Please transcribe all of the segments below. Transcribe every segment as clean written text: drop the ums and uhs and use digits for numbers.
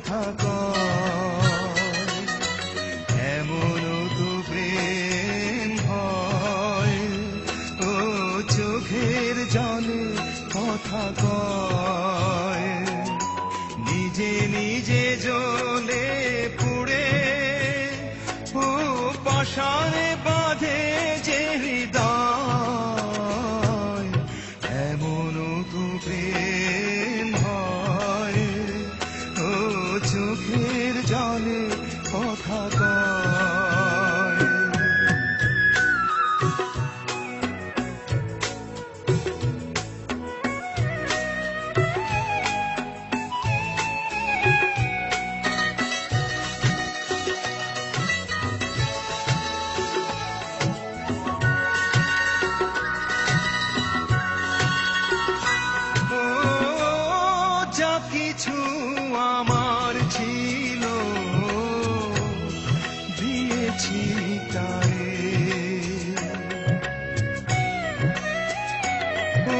কথা কয়। এমন তো প্রেম হয়, ও চোখের জলে কথা কয়। নিজে নিজে জ্বলে পুড়ে ও পাশানে বাঁধে যে হৃদয়। এমন তো প্রেম হয়, ও চোখের জলে কথা কয়। যা কিছু আমার ছিল দিয়েছি তারে, ও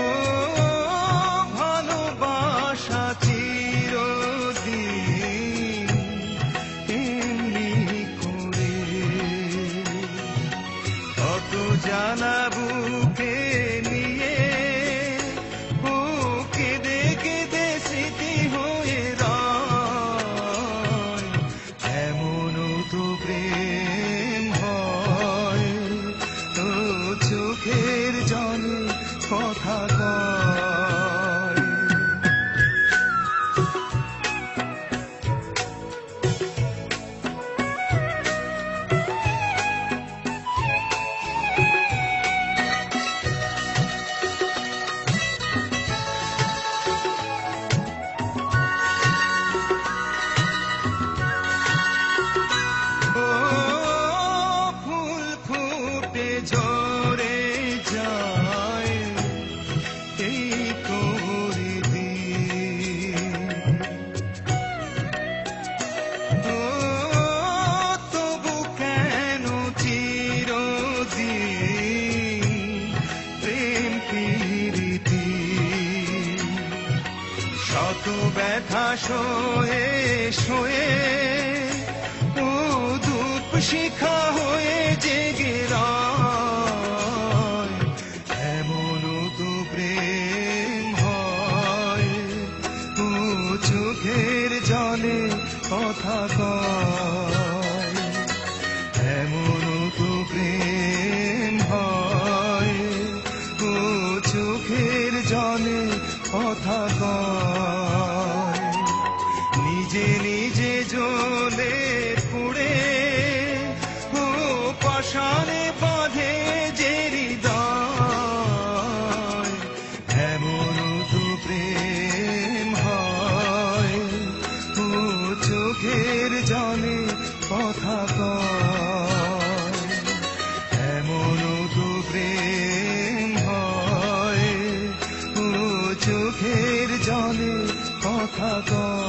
ভালোবাসা চিরদিন এমনি করে। কত জ্বালা বুকে নিয়ে ও কেঁদে কেঁদে স্মৃতি হয়ে রয়। এমন তো প্রেম হয়, তো চোখের জলে কথা কয়। ও ফুল ফুটে ঝরে যায় এই করে দিন, ও তবু কেন চিরদিন প্রেম প্রীতি। শত ব্যথা সয়ে সয়ে ও ধূপ শিখা হয়ে জেগে রয়। এমন তো প্রেম হয়, ও চোখের জলে কথা কয়। এমন তো প্রেম হয়, ও চোখের জলে কথা কয়। নিজে নিজে জ্বলে পুড়ে ও পাশানে বাঁধে যে হৃদয়। এমন তো প্রেম হয়, ও চোখের জলে কথা কয়। এমন তো প্রেম হয়, ও চোখের জলে কথা কয়।